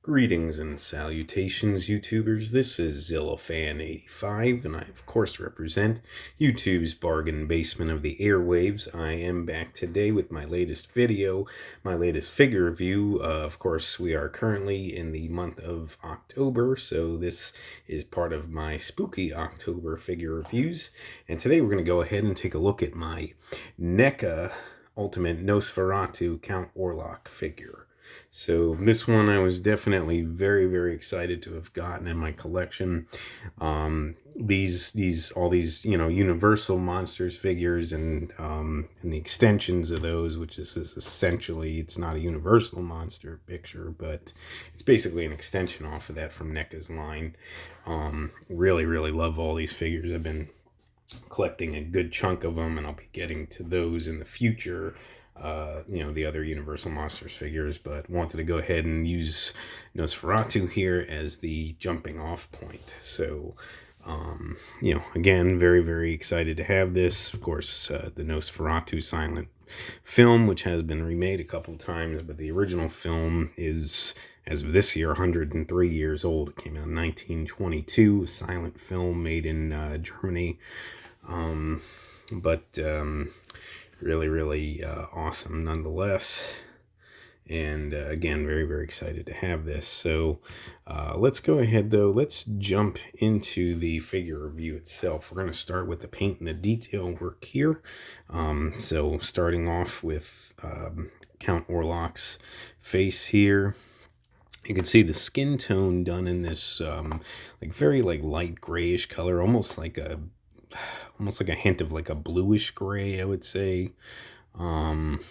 Greetings and salutations, YouTubers. This is ZillaFan85, and I, of course, represent YouTube's bargain basement of the airwaves. I am back today with my latest video, my latest figure review. Of course, we are currently in the month of October, so this is part of my spooky October figure reviews. And today we're going to go ahead and take a look at my NECA Ultimate Nosferatu Count Orlok figure. So this one I was definitely very excited to have gotten in my collection. All these Universal Monsters figures and the extensions of those, which is essentially, it's not a Universal Monster picture, but it's basically an extension off of that from NECA's line. Really love all these figures. I've been collecting a good chunk of them, and I'll be getting to those in the future. The other Universal Monsters figures, but wanted to go ahead and use Nosferatu here as the jumping off point. So, again, very excited to have this. Of course, the Nosferatu silent film, which has been remade a couple times, but the original film is, as of this year, 103 years old. It came out in 1922, a silent film made in Germany. Really awesome nonetheless. And again, very excited to have this. So let's go ahead though. Let's jump into the figure review itself. We're going to start with the paint and the detail work here. So starting off with Count Orlok's face here. You can see the skin tone done in this very light grayish color, almost like a hint of like a bluish gray, I would say. But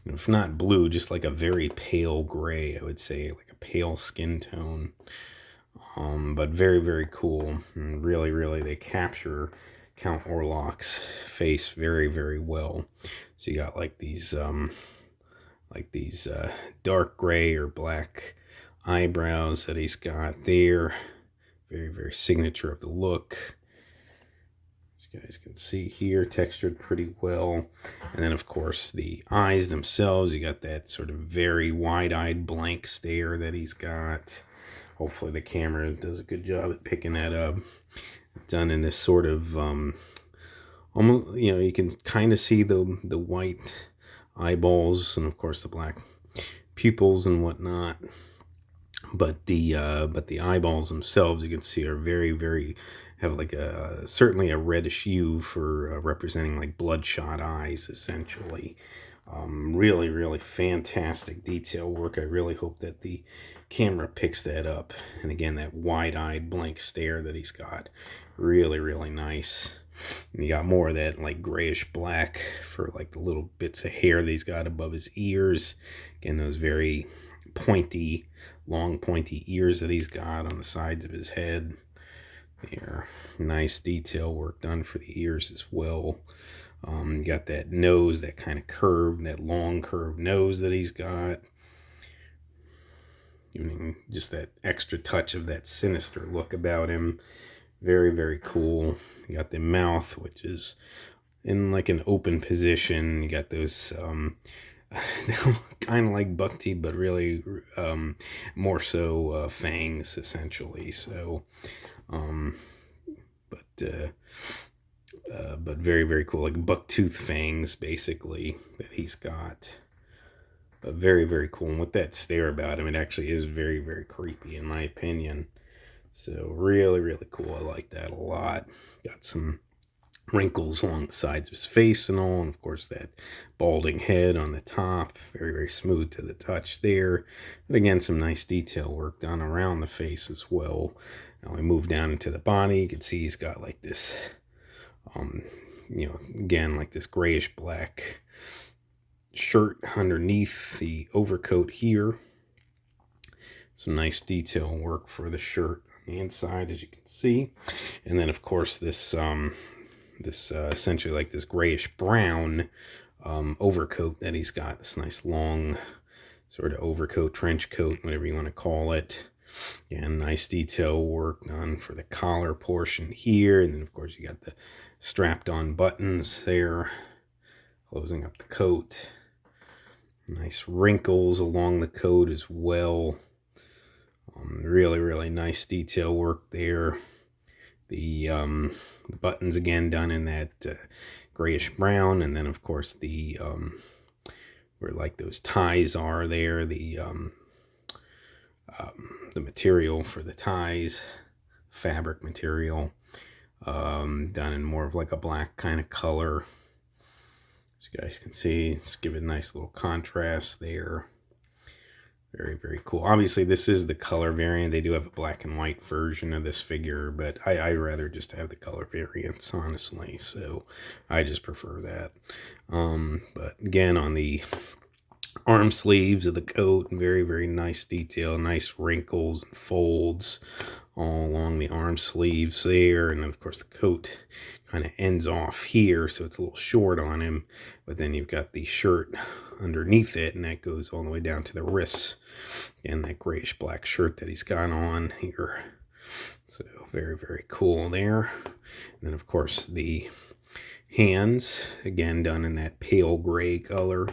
if not blue, just like a very pale gray, I would say, like a pale skin tone. But very cool. And really they capture Count Orlok's face very well. So you got like these dark gray or black eyebrows that he's got there. Very signature of the look. As you guys can see here, textured pretty well. And then, of course, the eyes themselves, you got that sort of very wide-eyed blank stare that he's got. Hopefully the camera does a good job at picking that up. Done in this sort of, almost, you can kind of see the white eyeballs and, of course, the black pupils and whatnot. But the eyeballs themselves, you can see, are very have like certainly a reddish hue for representing like bloodshot eyes, essentially. Really fantastic detail work. I really hope that the camera picks that up. And again, that wide-eyed blank stare that he's got, really nice. And you got more of that like grayish black for like the little bits of hair that he's got above his ears. Again, those very long pointy ears that he's got on the sides of his head. There, nice detail work done for the ears as well. You got that nose, that kind of curve, that long curved nose that he's got. Giving just that extra touch of that sinister look about him. Very cool. You got the mouth, which is in like an open position. You got those kind of like buck teeth, but really more so fangs, essentially. So but very cool, like buck tooth fangs basically that he's got. But very cool. And with that stare about him, it actually is very creepy in my opinion. So really cool. I like that a lot. Got some wrinkles along the sides of his face and all, and of course that balding head on the top, very smooth to the touch there. But again, some nice detail work done around the face as well. Now we move down into the body. You can see he's got like this again, like this grayish black shirt underneath the overcoat here. Some nice detail work for the shirt on the inside, as you can see. And then of course this essentially like this grayish brown overcoat that he's got. This nice long sort of overcoat, trench coat, whatever you want to call it. Again, nice detail work done for the collar portion here. And then of course you got the strapped on buttons there, closing up the coat. Nice wrinkles along the coat as well. Really, really nice detail work there. The buttons again done in that grayish brown, and then of course the where like those ties are there, the material for the ties, fabric material, done in more of like a black kind of color. As you guys can see, just give it a nice little contrast there. Very, very cool. Obviously, this is the color variant. They do have a black and white version of this figure, but I'd rather just have the color variants, honestly. So I just prefer that. But again, on the arm sleeves of the coat, very, very nice detail, nice wrinkles and folds all along the arm sleeves there. And then, of course, the coat kind of ends off here, so it's a little short on him. But then you've got the shirt underneath it, and that goes all the way down to the wrists. And that grayish black shirt that he's got on here. So very, very cool there. And then, of course, the hands, again, done in that pale gray color.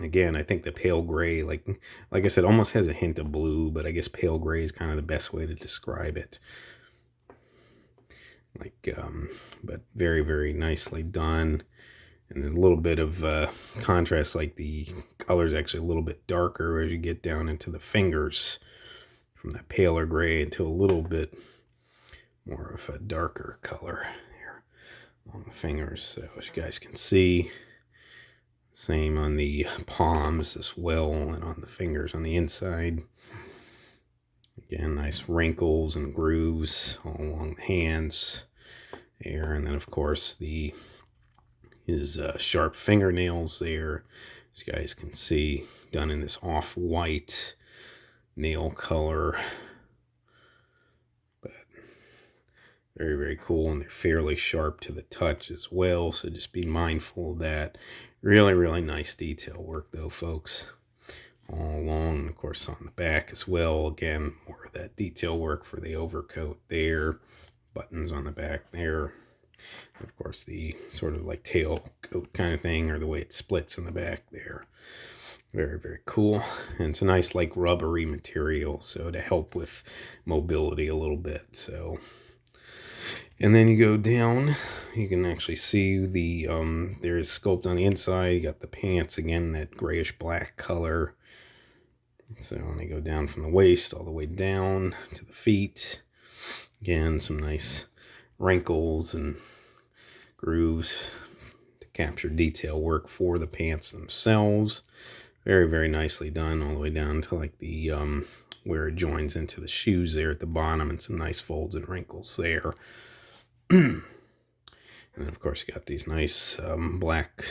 Again, I think the pale gray, like I said, almost has a hint of blue, but I guess pale gray is kind of the best way to describe it. But very, very nicely done. And a little bit of contrast, like the color is actually a little bit darker as you get down into the fingers, from that paler gray into a little bit more of a darker color here on the fingers. So as you guys can see, same on the palms as well, and on the fingers on the inside. Again, nice wrinkles and grooves all along the hands there. And then, of course, his sharp fingernails there, as you guys can see, done in this off-white nail color. But very, very cool, and they're fairly sharp to the touch as well, so just be mindful of that. Really, really nice detail work, though, folks, all along, and of course on the back as well. Again, more of that detail work for the overcoat there, buttons on the back there. And of course, the sort of like tail coat kind of thing, or the way it splits in the back there. Very, very cool. And it's a nice like rubbery material, so to help with mobility a little bit. So, and then you go down, you can actually see the there's sculpt on the inside. You got the pants, again, that grayish black color. So when they go down from the waist all the way down to the feet, again, some nice wrinkles and grooves to capture detail work for the pants themselves. Very, very nicely done all the way down to like the where it joins into the shoes there at the bottom, and some nice folds and wrinkles there. And then, of course, you got these nice black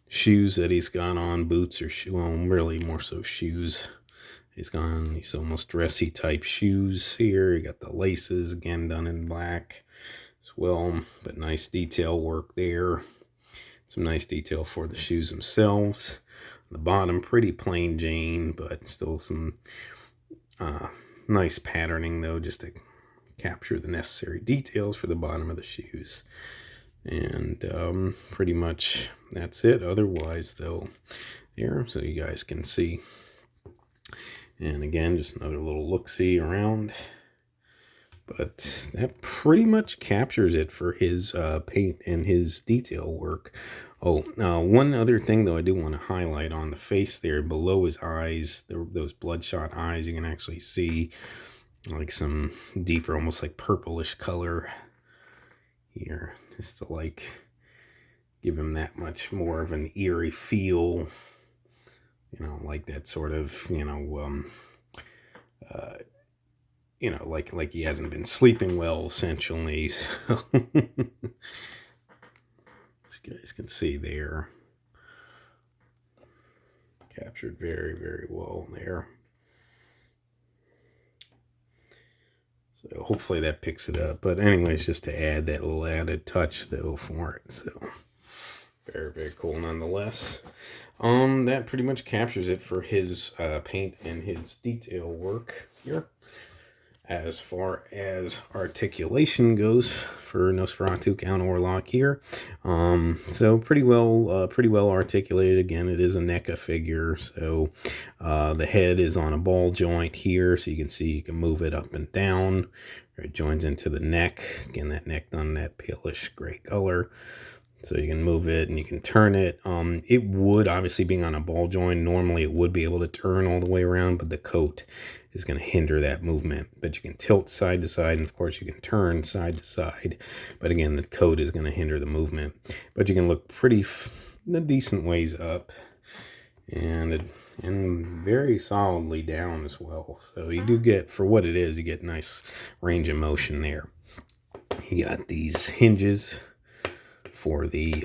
shoes that he's got on, boots or well, really more so shoes. He's got on these almost dressy type shoes here. You got the laces, again, done in black as well, but nice detail work there. Some nice detail for the shoes themselves. The bottom, pretty plain Jane, but still some nice patterning, though, just to capture the necessary details for the bottom of the shoes. And pretty much that's it. Otherwise, though, here, so you guys can see. And again, just another little look-see around. But that pretty much captures it for his paint and his detail work. Oh, one other thing, though, I do want to highlight on the face there, below his eyes, those bloodshot eyes, you can actually see like some deeper, almost like purplish color here, just to like give him that much more of an eerie feel, you know, like that sort of, like he hasn't been sleeping well, essentially. So as you guys can see there, captured very, very well there. So hopefully that picks it up. But anyways, just to add that little added touch, though, for it. So very, very cool nonetheless. That pretty much captures it for his paint and his detail work here. As far as articulation goes for Nosferatu Count Orlok here. So pretty well articulated. Again, it is a NECA figure. So the head is on a ball joint here, so you can see you can move it up and down. It joins into the neck. Again, that neck done that palish gray color. So you can move it and you can turn it. It would, obviously being on a ball joint, normally it would be able to turn all the way around, but the coat is going to hinder that movement. But you can tilt side to side, and of course you can turn side to side. But again, the coat is going to hinder the movement. But you can look pretty decent ways up and very solidly down as well. So you do get, for what it is, you get nice range of motion there. You got these hinges for the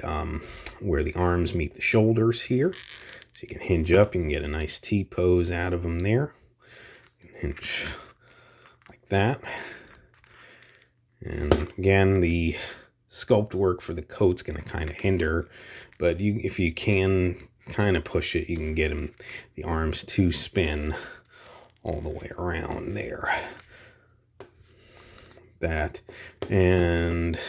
where the arms meet the shoulders here, so you can hinge up. You can get a nice T pose out of them there. You can hinge like that. And again, the sculpt work for the coat's going to kind of hinder, but if you can kind of push it, you can get the arms to spin all the way around there. That, and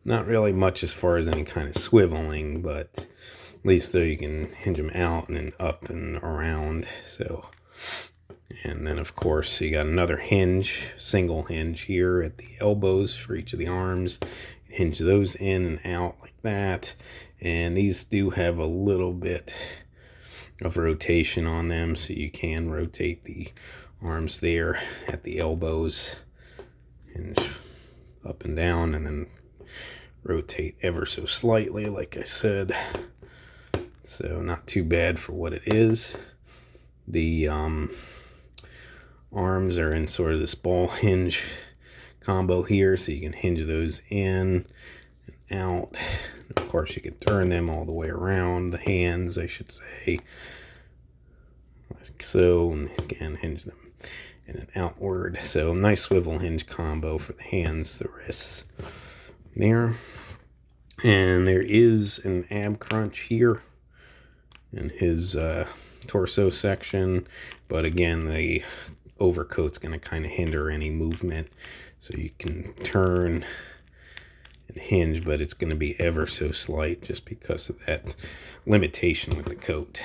not really much as far as any kind of swiveling, but at least so you can hinge them out and then up and around. So, and then of course you got another hinge, single hinge here at the elbows for each of the arms. Hinge those in and out like that. And these do have a little bit of rotation on them, so you can rotate the arms there at the elbows, hinge up and down, and then rotate ever so slightly, like I said. So not too bad for what it is. The arms are in sort of this ball hinge combo here, so you can hinge those in and out. And of course you can turn them all the way around, the hands I should say, like so, and again hinge them in and outward. So nice swivel hinge combo for the hands, the wrists there. And there is an ab crunch here in his torso section, but again the overcoat's going to kind of hinder any movement, so you can turn and hinge, but it's going to be ever so slight just because of that limitation with the coat.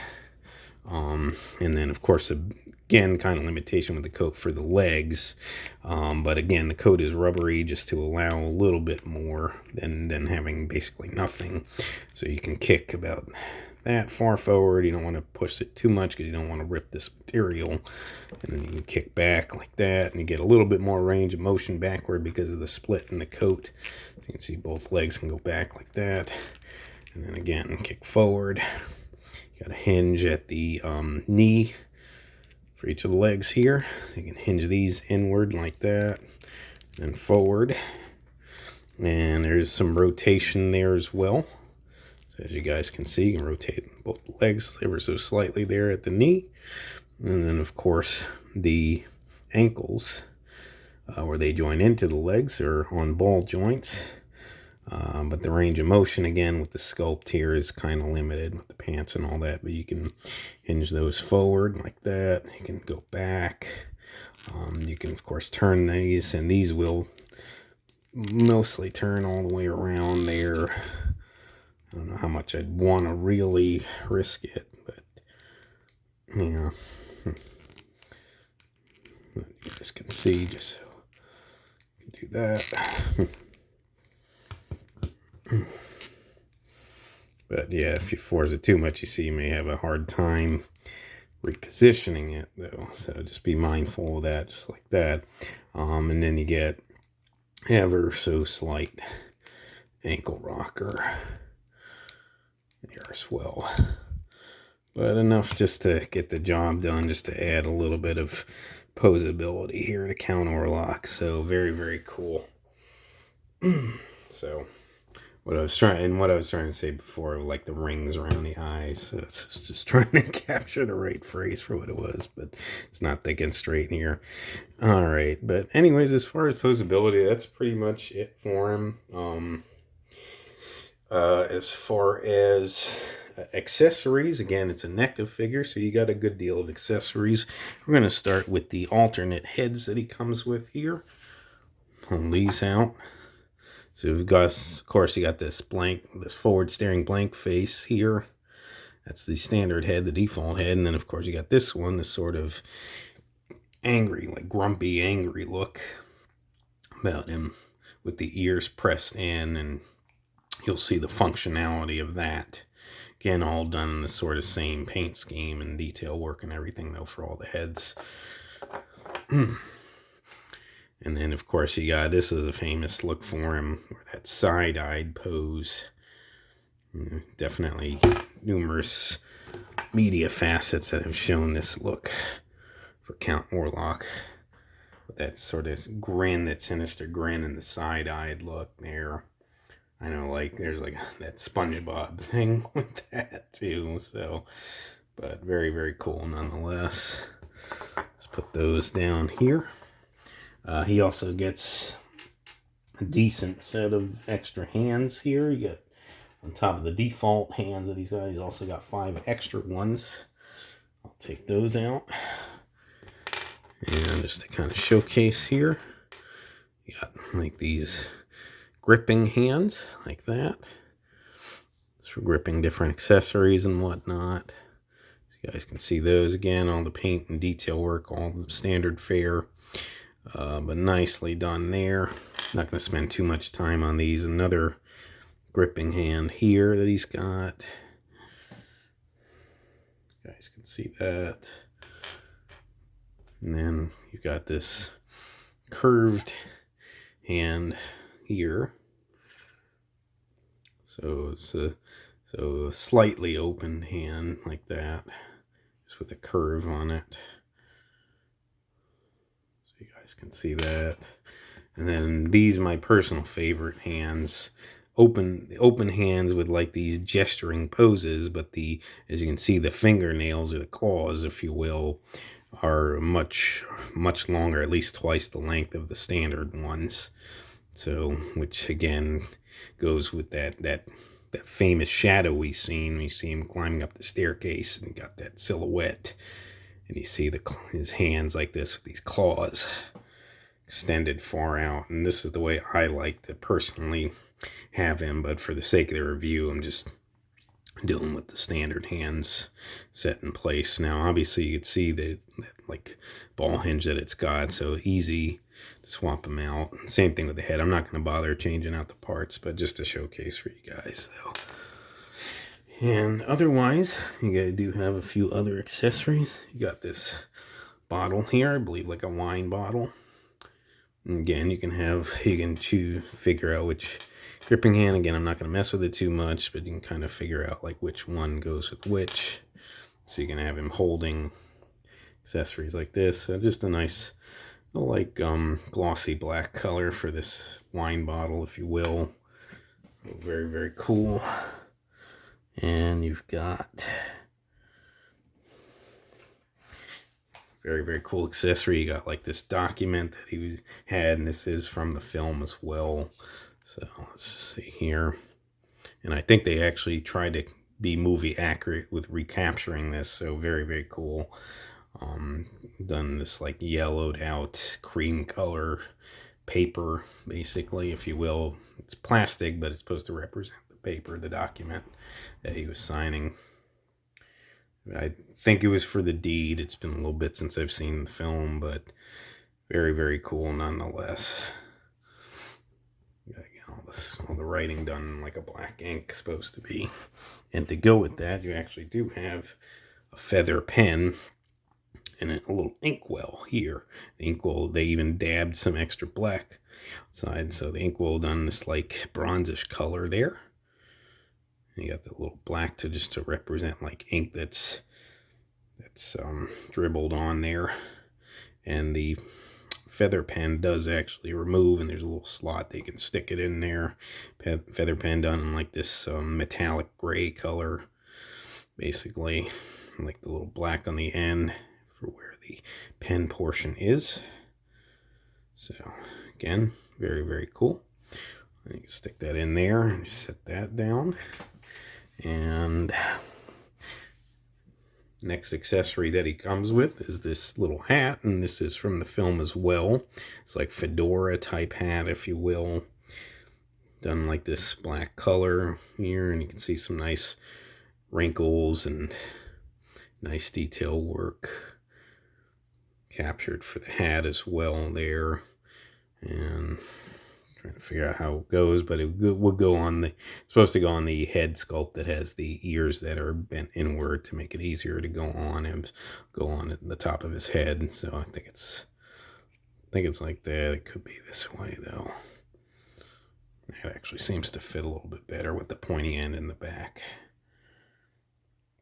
And then of course again, kind of limitation with the coat for the legs, but again the coat is rubbery just to allow a little bit more than having basically nothing. So you can kick about that far forward. You don't want to push it too much because you don't want to rip this material, and then you can kick back like that, and you get a little bit more range of motion backward because of the split in the coat. So you can see both legs can go back like that, and then again kick forward. You got a hinge at the knee for each of the legs here, so you can hinge these inward like that and forward, and there's some rotation there as well. So as you guys can see, you can rotate both legs ever so slightly there at the knee, and then of course the ankles where they join into the legs are on ball joints. But the range of motion again with the sculpt here is kind of limited with the pants and all that, but you can hinge those forward like that. You can go back. You can of course turn these, and these will mostly turn all the way around there. I don't know how much I'd want to really risk it, but yeah, you guys can see, just so you can do that. But yeah, if you force it too much, you see you may have a hard time repositioning it though, so just be mindful of that, just like that. And then you get ever so slight ankle rocker there as well, but enough just to get the job done, just to add a little bit of posability here to Count Orlok. So very, very cool. So what I was trying to say before, like the rings around the eyes, so it's just trying to capture the right phrase for what it was, but it's not thinking straight here. All right, but anyways, as far as posability, that's pretty much it for him. As far as accessories, again, it's a NECA figure, so you got a good deal of accessories. We're going to start with the alternate heads that he comes with here. Pull these out. So you've got, of course, you got this forward staring blank face here. That's the standard head, the default head. And then, of course, you got this one, this sort of angry, like grumpy, angry look about him with the ears pressed in. And you'll see the functionality of that. Again, all done in the sort of same paint scheme and detail work and everything, though, for all the heads. And then, of course, you got, this is a famous look for him, or that side-eyed pose. Definitely numerous media facets that have shown this look for Count Orlok. With that sort of grin, that sinister grin, and the side-eyed look there. I know, like, there's like that SpongeBob thing with that too, so, but very, very cool nonetheless. Let's put those down here. He also gets a decent set of extra hands here. You get, on top of the default hands that he's got, he's also got 5 extra ones. I'll take those out. And just to kind of showcase here, you got like these gripping hands like that. It's for gripping different accessories and whatnot. So you guys can see those again, all the paint and detail work, all the standard fare, but nicely done there. Not going to spend too much time on these. Another gripping hand here that he's got. You guys can see that. And then you've got this curved hand here. So it's a slightly open hand like that, just with a curve on it. So you guys can see that. And then these are my personal favorite hands. Open hands with like these gesturing poses, but as you can see, the fingernails or the claws, if you will, are much longer, at least twice the length of the standard ones. So, which again goes with that famous shadowy scene. We see him climbing up the staircase and got that silhouette, and you see his hands like this with these claws extended far out. And this is the way I like to personally have him, but for the sake of the review, I'm just doing with the standard hands set in place. Now, obviously, you can see that like ball hinge that it's got, so easy to swap them out. Same thing with the head. I'm not going to bother changing out the parts, but just to showcase for you guys, though. And otherwise, you do have a few other accessories. You got this bottle here, I believe like a wine bottle. And again, you can figure out which gripping hand. Again, I'm not going to mess with it too much, but you can kind of figure out like which one goes with which. So you can have him holding accessories like this. So just a nice, like glossy black color for this wine bottle, if you will. Very, very cool. And you've got very, very cool accessory. You got like this document that he had, and this is from the film as well. So let's just see here. And I think they actually tried to be movie accurate with recapturing this. So very, very cool. Done this like yellowed out cream color paper, basically, if you will. It's plastic, but it's supposed to represent the paper, the document that he was signing. I think it was for the deed. It's been a little bit since I've seen the film, but very, very cool nonetheless. Gotta get all the writing done like a black ink supposed to be. And to go with that, you actually do have a feather pen and a little inkwell here. The inkwell, they even dabbed some extra black outside, so the inkwell done this like bronzish color there. And you got the little black to represent like ink that's dribbled on there. And the feather pen does actually remove, and there's a little slot they can stick it in there. Feather pen done in like this metallic gray color, basically, like the little black on the end for where the pen portion is. So again, very, very cool. You can stick that in there and just set that down. And next accessory that he comes with is this little hat, and this is from the film as well. It's like fedora type hat, if you will. done like this black color here, and you can see some nice wrinkles and nice detail work captured for the hat as well there. And trying to figure out how it goes, but it would go on it's supposed to go on the head sculpt that has the ears that are bent inward to make it easier to go on and go on at the top of his head. So I think it's like that. It could be this way though. That actually seems to fit a little bit better with the pointy end in the back.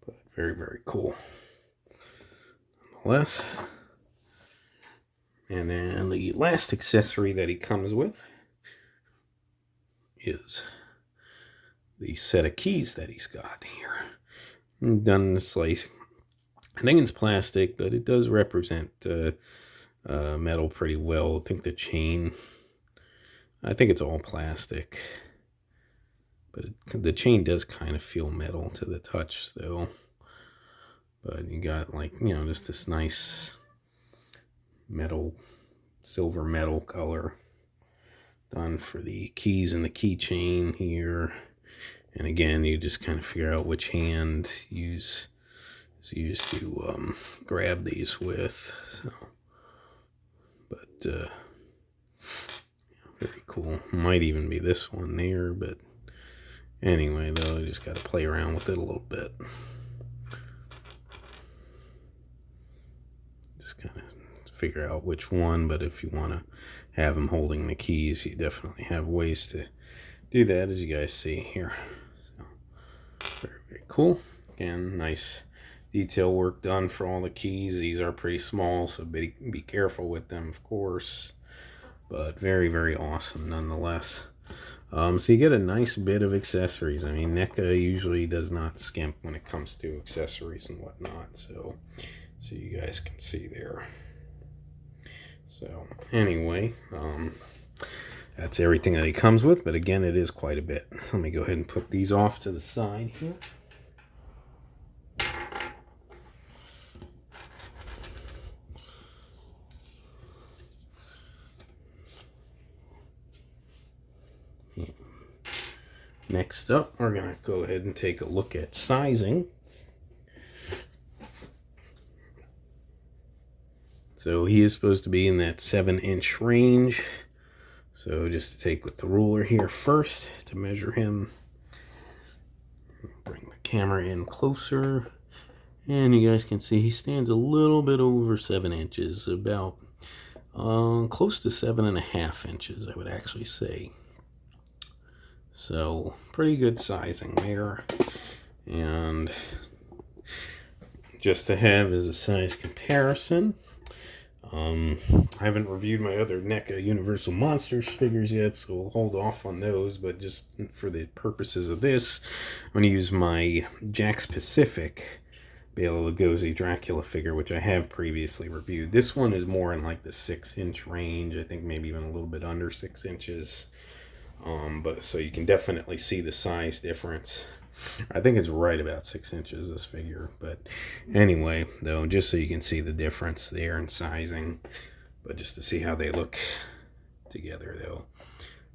But very, very cool nonetheless. And then the last accessory that he comes with is the set of keys that he's got here. Done this like, I think it's plastic, but it does represent metal pretty well. I think the chain, I think it's all plastic, but the chain does kind of feel metal to the touch though. But you got like, just this nice metal, silver metal color done for the keys and the keychain here. And again, you just kind of figure out which hand is used to grab these with. So, but very cool. Might even be this one there, but anyway, though, I just got to play around with it a little bit. Just kind of figure out which one, but if you want to have him holding the keys, you definitely have ways to do that, as you guys see here. So, very, very cool. Again, nice detail work done for all the keys. These are pretty small, so be careful with them, of course, but very, very awesome nonetheless. So you get a nice bit of accessories. I mean, NECA usually does not skimp when it comes to accessories and whatnot, so you guys can see there. So anyway, that's everything that he comes with, but again, it is quite a bit. Let me go ahead and put these off to the side here. Next up, we're going to go ahead and take a look at sizing. So he is supposed to be in that 7-inch range. So just to take with the ruler here first to measure him. Bring the camera in closer. And you guys can see he stands a little bit over 7 inches. About close to 7.5 inches, I would actually say. So pretty good sizing there. And just to have as a size comparison, I haven't reviewed my other NECA Universal Monsters figures yet, so we'll hold off on those, but just for the purposes of this, I'm going to use my Jakks Pacific Bela Lugosi Dracula figure, which I have previously reviewed. This one is more in like the 6-inch range, I think maybe even a little bit under 6 inches, but so you can definitely see the size difference. I think it's right about 6 inches, this figure. But anyway, though, just so you can see the difference there in sizing. But just to see how they look together, though.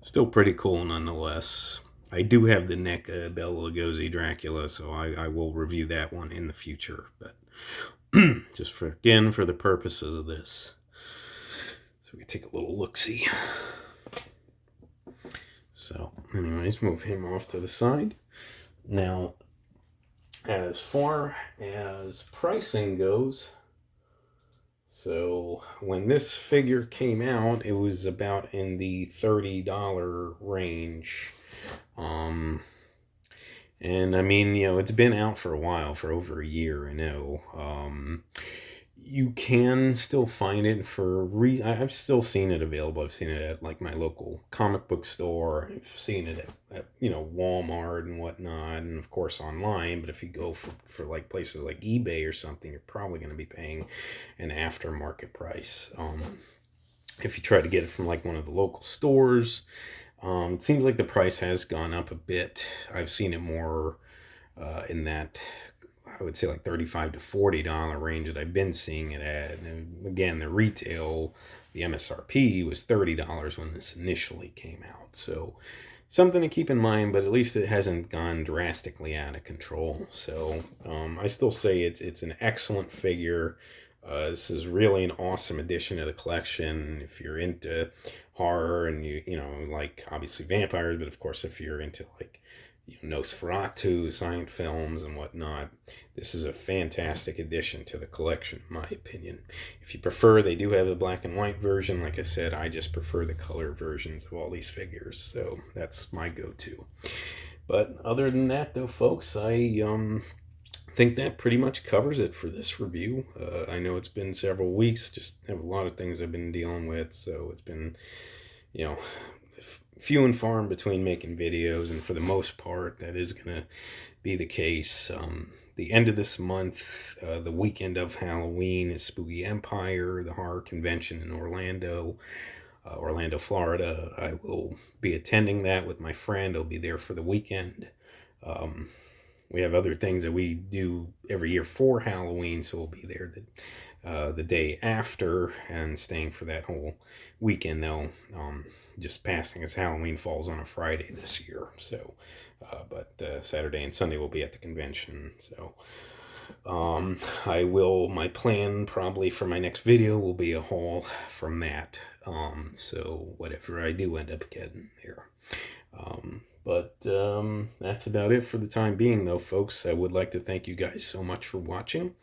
Still pretty cool nonetheless. I do have the NECA Bela Lugosi Dracula, so I will review that one in the future. But just for the purposes of this. So we can take a little look-see. So, anyways, move him off to the side. Now, as far as pricing goes, so when this figure came out, it was about in the $30 range. And I mean, it's been out for a while, for over a year, I know. You can still find it for I've still seen it available. I've seen it at like my local comic book store. I've seen it at Walmart and whatnot, and of course online. But if you go for like places like eBay or something, you're probably going to be paying an aftermarket price. If you try to get it from like one of the local stores, it seems like the price has gone up a bit. I've seen it more in that, I would say like $35 to $40 range that I've been seeing it at. And again, the retail, the MSRP was $30 when this initially came out. So something to keep in mind, but at least it hasn't gone drastically out of control. So I still say it's an excellent figure. This is really an awesome addition to the collection. If you're into horror and you know, like obviously vampires, but of course if you're into like, you know, Nosferatu, silent films and whatnot, this is a fantastic addition to the collection, in my opinion. If you prefer, they do have a black and white version. Like I said, I just prefer the color versions of all these figures, so that's my go-to. But other than that, though, folks, I think that pretty much covers it for this review. I know it's been several weeks, just have a lot of things I've been dealing with, so it's been, you know, few and far in between making videos, and for the most part that is gonna be the case. The end of this month, the weekend of Halloween, is Spooky Empire, the horror convention in Orlando, Florida. I will be attending that with my friend. I'll be there for the weekend. We have other things that we do every year for Halloween, so we'll be there the day after and staying for that whole weekend, though. Just passing as Halloween falls on a Friday this year, so but Saturday and Sunday we'll be at the convention. So my plan probably for my next video will be a haul from that. So whatever I do end up getting there. But that's about it for the time being, though, folks. I would like to thank you guys so much for watching.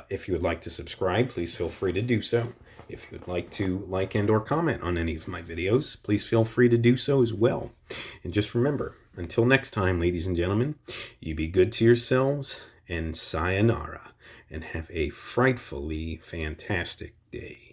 If you would like to subscribe, please feel free to do so. If you would like to like and or comment on any of my videos, please feel free to do so as well. And just remember, until next time, ladies and gentlemen, you be good to yourselves and sayonara, and have a frightfully fantastic day.